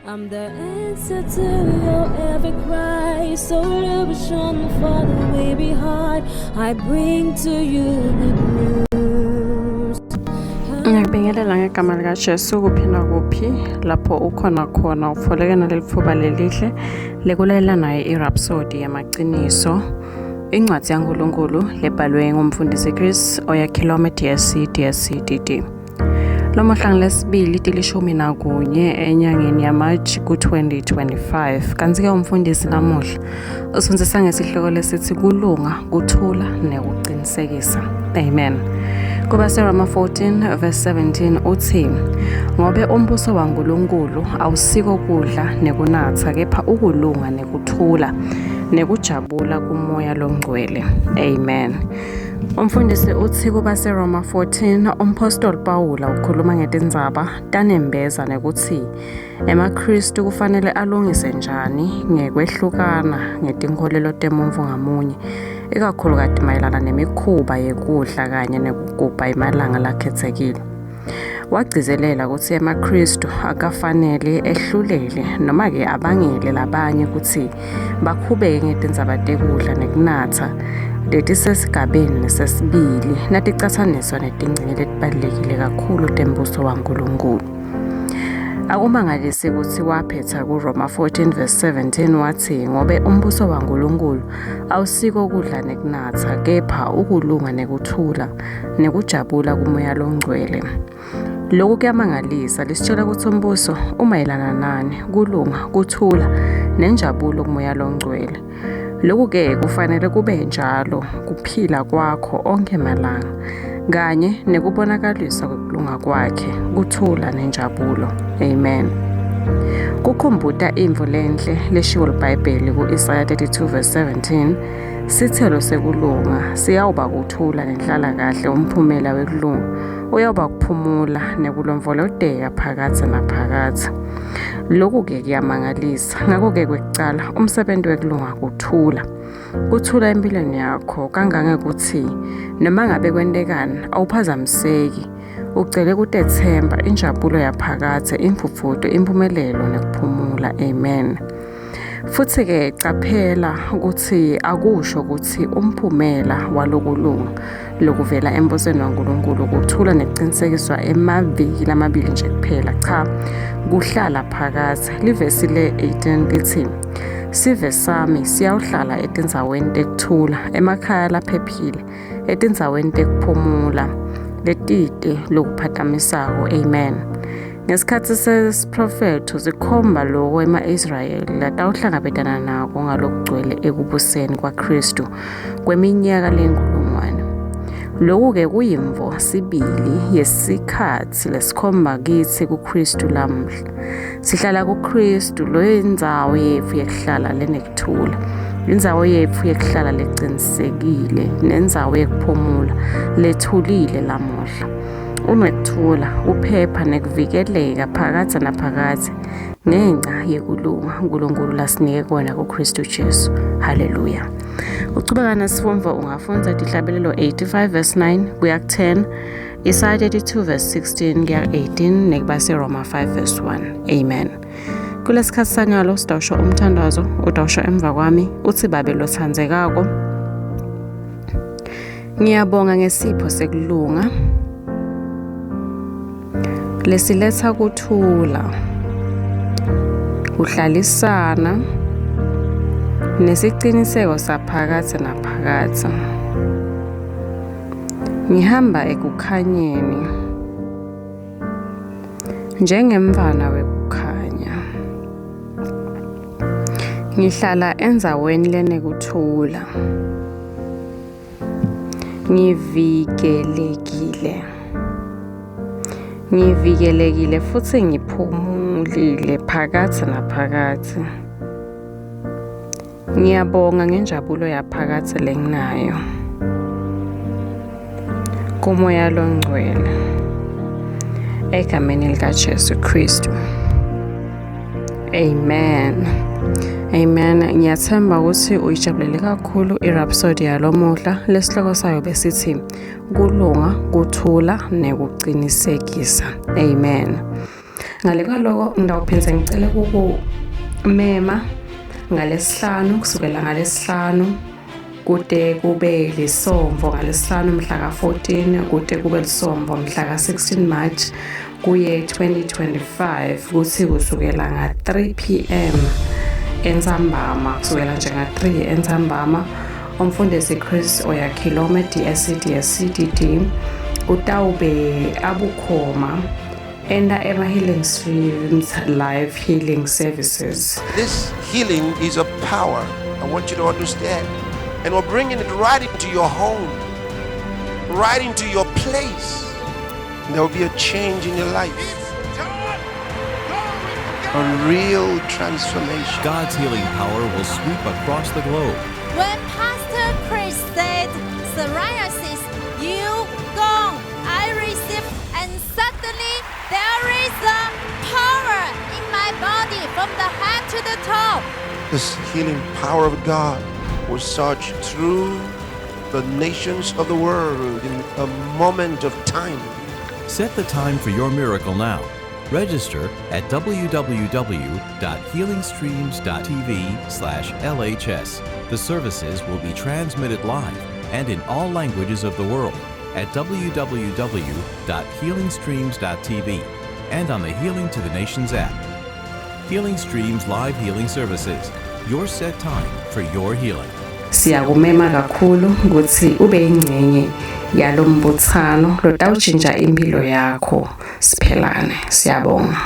I'm the answer to your every cry. So illusion for the way behind. I bring to you good news. Ngiyakubingelela ngegama likaJesu kuphina kuphi lapho ukhona khona ufolekana lelithuba lelihle lekulalela naye iRhapsody yamaqiniso. Incwadi yaNkulunkulu lebhalwe ngumfundisi Chris oyakhilwa DSC lo mahlangu lesibili tilishumi nakunye enyangeni yamaji ku-2025 kanti-ke umfundisi namuhla usifundisa ngesihloko lesithi kulunga kuthula nekuqinisekisa. Amen. Kuba seRoma 14 verse 17 uthi ngobe umbuso waNkulunkulu awusiko kudla nekunatha kepha ukulunga nekuthula nekujabula kumoya longcwele. Amen. Umfundisi uthi kuba seRoma 14 umpostoli Pawula ukhuluma ngetindzaba tanembeza nekuthi emaKristu kufanele alungise njani ngekwehlukana ngetinkolelo temuntfu ngamunye ikakhulukazi mayelana nemikhuba yekudla kanye nekugubha imalanga lakhetsekile. Wagcizelela ukuthi emaKristu akafanele ehlulele noma-ke abangele labanye ukuthi bakhubeke ngetindzaba tekudla nekunatha letisesigabeni sesibili naticatsaniswa netingcingo letibalulekile kakhulu tembuso waNkulunkulu. Akumangalisi ukuthi waphetha kuRoma 14 verse 17 wathi ngobe umbuso waNkulunkulu awusiko kudla nekunatha kepha ukulunga nekuthula nekujabula kumoya longcwele. Lokhu kuyamangalisa lisitshela ukuthi umbuso umayelana nani, kulunga, kuthula nenjabulo kumoya longcwele. Lokhu-ke kufanele kube njalo kuphila kwakho onke malanga kanye nekubonakaliswa kokulunga kwakhe, kuthula nenjabulo. Amen. Kukhumbuta imvo lenhle leshiwo liBhayibheli ku-Isaiah 32 verse 17 sithelo sekulunga siyawuba kuthula nenhlala kahle umphumela wekulunga uyawuba kuphumula nekulomvolodeka phakathi naphakathi. Lokhu-ke kuyamangalisa. Ngakho-ke kwekucala umsebenzi wekulunga kuthula empilweni yakho kangangekuthi noma ngabe kwentekani awuphazamiseki ucele kutethemba injabulo yaphakathe imfufutho impumelelo nekuphumula. Amen. Futhi-ke caphela ukuthi akusho ukuthi umphumela walokulunga lokuvela embusweni waNkulunkulu kuthula nekuqinisekiswa emaviki amabili nje kuphela. Cha, kuhlala phakathi. Livesi le-18 lithi sive sami siyawuhlala etindzaweni tekuthula emakhaya laphephile etindzaweni tekuphumula letite lokuphatamisako. Amen. Ngesikhathi sesiprofetho zikhomba lokho ema-Israyeli latawuhlangabetana nako ngalokugcwele ekubuseni kwaKristu kweminyaka lenkulungwane. Lokhu-ke kuyimvo sibili yesikhathi lesikhomba kithi kuKristu lamuhla. Sihlala kuKristu loyo indzawo yetfu yekuhlala lenekuthula, indzawo yetfu yekuhlala lecinisekile nendzawo yekuphumula lethulile lamuhla. Unekuthula, uphepha nekuvikeleka phakathi naphakathi ngenca yekulunga uNkulunkulu lasinike kona kuKristu Jesu. Haleluya. Uchubeka nesifundvo ungafundza tihlabelelo 85 verse 9 kuya ku-10, Isaiah 32 verse 16 kuya ku-18 nekuba seRoma 5 verse 1. Amen. Kulesikhathi sanyalo sidawusho umthandazo udawusho emva kwami uthi babe lothandzekako. Ngiyabonga ngesipho sekulunga lesiletha kuthula, kuhlalisana nesiciniseko saphakathi naphakathi. Ngihamba ekukhanyeni njengemvana wekukhanya. Ngihlala endzaweni lenekuthula. Ngivikelekile futhi ngiphumulile phakathi naphakathi. Ngiyabonga ngenjabulo yaphakathi lenginayo kumoya longcwele egameni likaJesu Kristu. Amen. Amen. Ngiyathemba ukuthi uyijabulele kakhulu iRhapsody yalomuhla lesihloko sayo besithi kulunga, kuthula nekuqinisekisa. Amen. ngale kwaloko ngidawuphindze ngicela kukumema ngalesihlanu kusukela ngalesihlanu kude kube lisomvo ngalesihlanu mhla ka-14 kude kube lisomvo mhla ka-16 March kuye 2025 kuthi kusukela nga-3 p.m. entsambama kusukela nje nga-3 entsambama umfundisi Chris Oyakhilome DSCD utawube abukhoma enda Healing Streams live healing services. This healing is a power. I want you to understand. And we're bringing it right into your home, right into your place. And there will be a change in your life. A real transformation. God's healing power will sweep across the globe. When Pastor Chris said psoriasis, you gone, I received, and suddenly there is a power in my body from the head to the toe. This healing power of God will surge through the nations of the world in a moment of time. Set the time for your miracle now. Register at www.healingstreams.tv/LHS. The services will be transmitted live and in all languages of the world at www.healingstreams.tv and on the Healing to the Nations app. Healing Streams Live Healing Services. Your set time for your healing. Siyakumema kakhulu ukuthi ube ingcenye yalombuthano lotawushintsha impilo yakho. Siphelane. Siyabonga.